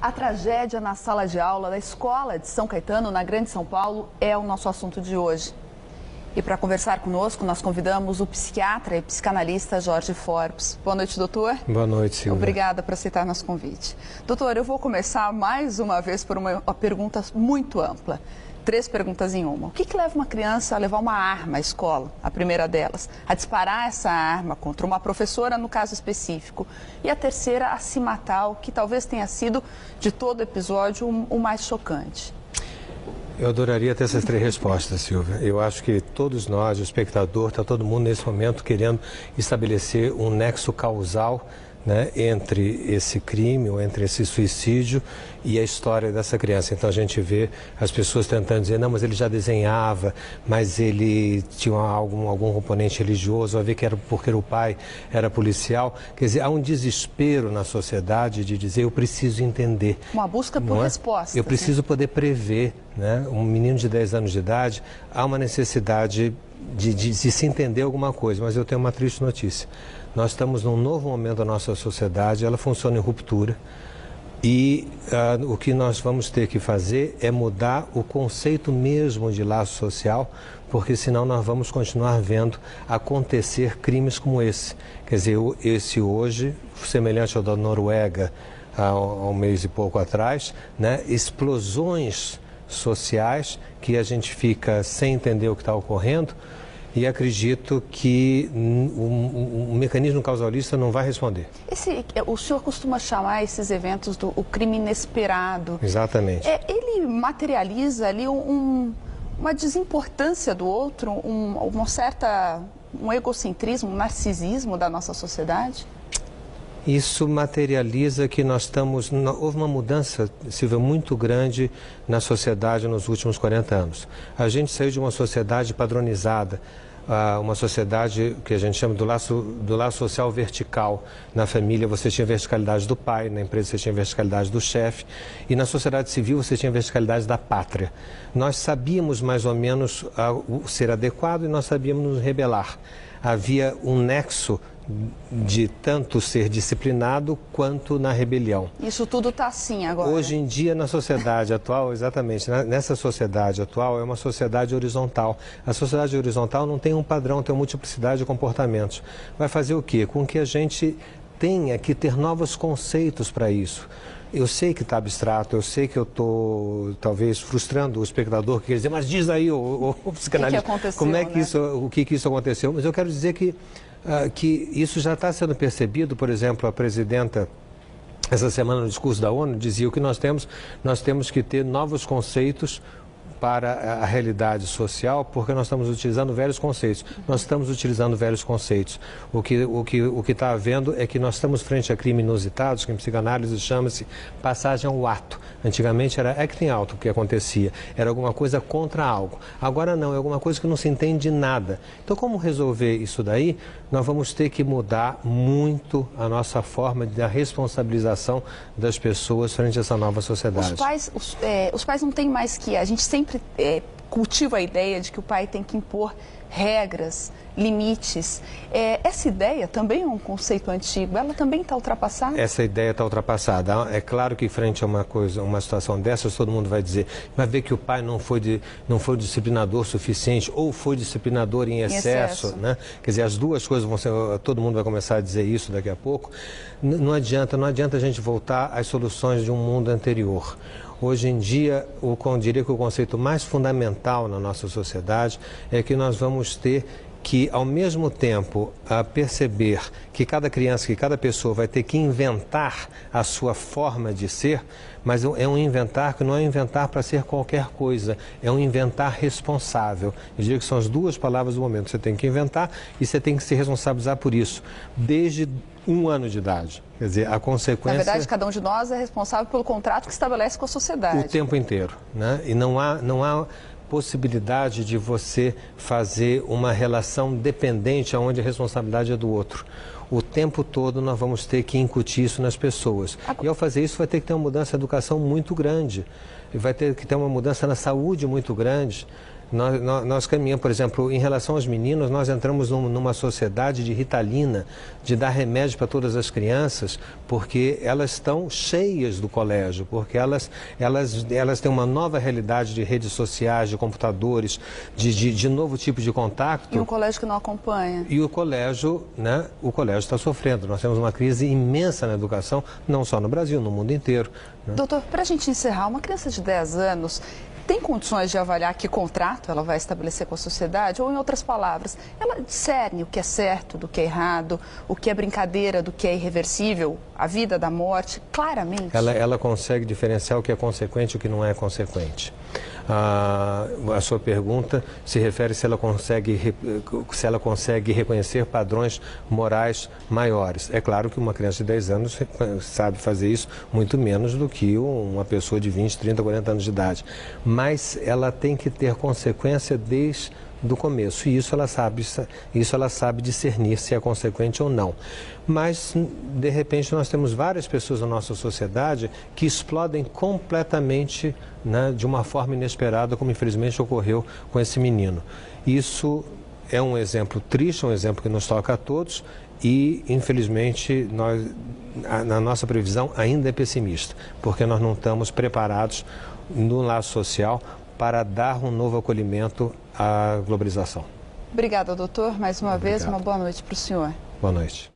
A tragédia na sala de aula da escola de São Caetano, na Grande São Paulo, é o nosso assunto de hoje. E para conversar conosco, nós convidamos o psiquiatra e psicanalista Jorge Forbes. Boa noite, doutor. Boa noite, Silvia. Obrigada por aceitar nosso convite. Doutor, eu vou começar mais uma vez por uma pergunta muito ampla. 3 perguntas em uma. O que leva uma criança a levar uma arma à escola? A primeira delas, a disparar essa arma contra uma professora, no caso específico. E a terceira, a se matar, o que talvez tenha sido, de todo o episódio, o mais chocante. Eu adoraria ter essas 3 respostas, Silvia. Eu acho que todos nós, o espectador, está todo mundo nesse momento querendo estabelecer um nexo causal, né, entre esse crime ou entre esse suicídio e a história dessa criança. Então a gente vê as pessoas tentando dizer, não, mas ele já desenhava, mas ele tinha algum componente religioso, vai ver que era porque o pai era policial. Quer dizer, há um desespero na sociedade de dizer, eu preciso entender. Uma busca por resposta. Eu preciso poder prever, né? Um menino de 10 anos de idade, há uma necessidade de se entender alguma coisa, mas eu tenho uma triste notícia. Nós estamos num novo momento da nossa sociedade, ela funciona em ruptura e o que nós vamos ter que fazer é mudar o conceito mesmo de laço social, porque senão nós vamos continuar vendo acontecer crimes como esse. Quer dizer, esse hoje, semelhante ao da Noruega há um mês e pouco atrás, né, explosões sociais que a gente fica sem entender o que está ocorrendo. E acredito que o mecanismo causalista não vai responder. O senhor costuma chamar esses eventos do crime inesperado. Exatamente. Ele materializa ali uma desimportância do outro, um egocentrismo, um narcisismo da nossa sociedade? Isso materializa que houve uma mudança, Silvia, muito grande na sociedade nos últimos 40 anos. A gente saiu de uma sociedade padronizada, uma sociedade que a gente chama do laço social vertical. Na família você tinha verticalidade do pai, na empresa você tinha verticalidade do chefe e na sociedade civil você tinha verticalidade da pátria. Nós sabíamos mais ou menos ser adequado e nós sabíamos nos rebelar. Havia um nexo de tanto ser disciplinado quanto na rebelião. Isso tudo está assim agora? Hoje em dia, na sociedade atual, exatamente, nessa sociedade atual, é uma sociedade horizontal. A sociedade horizontal não tem um padrão, tem uma multiplicidade de comportamentos. Vai fazer o quê? Com que a gente tenha que ter novos conceitos para isso. Eu sei que está abstrato, eu sei que eu estou, talvez, frustrando o espectador que quer dizer, mas diz aí, o psicanalista, como é que o que isso aconteceu? Mas eu quero dizer que isso já está sendo percebido. Por exemplo, a presidenta, essa semana no discurso da ONU, dizia o que nós temos que ter novos conceitos para a realidade social, porque nós estamos utilizando velhos conceitos. Nós estamos utilizando velhos conceitos. O que está havendo é que nós estamos frente a crimes inusitados, que em psicanálise chama-se passagem ao ato. Antigamente era acting out o que acontecia, era alguma coisa contra algo. Agora não, é alguma coisa que não se entende nada. Então, como resolver isso daí? Nós vamos ter que mudar muito a nossa forma da responsabilização das pessoas frente a essa nova sociedade. Os pais não têm mais que... A gente sempre cultiva a ideia de que o pai tem que impor regras, limites. Essa ideia também é um conceito antigo, ela também está ultrapassada? Essa ideia está ultrapassada. É claro que frente a uma situação dessas, todo mundo vai dizer, vai ver que o pai não foi disciplinador suficiente ou foi disciplinador em excesso, né? Quer dizer, as duas coisas vão ser, todo mundo vai começar a dizer isso daqui a pouco. Não adianta a gente voltar às soluções de um mundo anterior. Hoje em dia, eu diria que o conceito mais fundamental na nossa sociedade é que nós vamos ter que, ao mesmo tempo, perceber que cada criança, que cada pessoa vai ter que inventar a sua forma de ser, mas é um inventar que não é um inventar para ser qualquer coisa, é um inventar responsável. Eu diria que são as 2 palavras do momento. Você tem que inventar e você tem que se responsabilizar por isso, desde 1 ano de idade. Quer dizer, a consequência... Na verdade, cada um de nós é responsável pelo contrato que estabelece com a sociedade. O tempo inteiro, né? E não há possibilidade de você fazer uma relação dependente onde a responsabilidade é do outro. O tempo todo nós vamos ter que incutir isso nas pessoas. E ao fazer isso vai ter que ter uma mudança na educação muito grande. Vai ter que ter uma mudança na saúde muito grande. Nós caminhamos, por exemplo, em relação aos meninos, nós entramos numa sociedade de Ritalina, de dar remédio para todas as crianças, porque elas estão cheias do colégio, porque elas têm uma nova realidade de redes sociais, de computadores, de novo tipo de contato. E um colégio que não acompanha. E o colégio, né, o colégio está sofrendo. Nós temos uma crise imensa na educação, não só no Brasil, no mundo inteiro. Né? Doutor, para a gente encerrar, uma criança de 10 anos tem condições de avaliar que contrato ela vai estabelecer com a sociedade? Ou, em outras palavras, ela discerne o que é certo do que é errado, o que é brincadeira do que é irreversível, a vida da morte, claramente? Ela consegue diferenciar o que é consequente e o que não é consequente. A sua pergunta se refere se ela consegue reconhecer padrões morais maiores. É claro que uma criança de 10 anos sabe fazer isso muito menos do que uma pessoa de 20, 30, 40 anos de idade. Mas ela tem que ter consequência desde do começo, e isso ela sabe discernir se é consequente ou não. Mas, de repente, nós temos várias pessoas na nossa sociedade que explodem completamente, né, de uma forma inesperada, como infelizmente ocorreu com esse menino. Isso é um exemplo triste, um exemplo que nos toca a todos e, infelizmente, na nossa previsão ainda é pessimista, porque nós não estamos preparados no laço social para dar um novo acolhimento à globalização. Obrigada, doutor. Mais uma vez, uma boa noite para o senhor. Boa noite.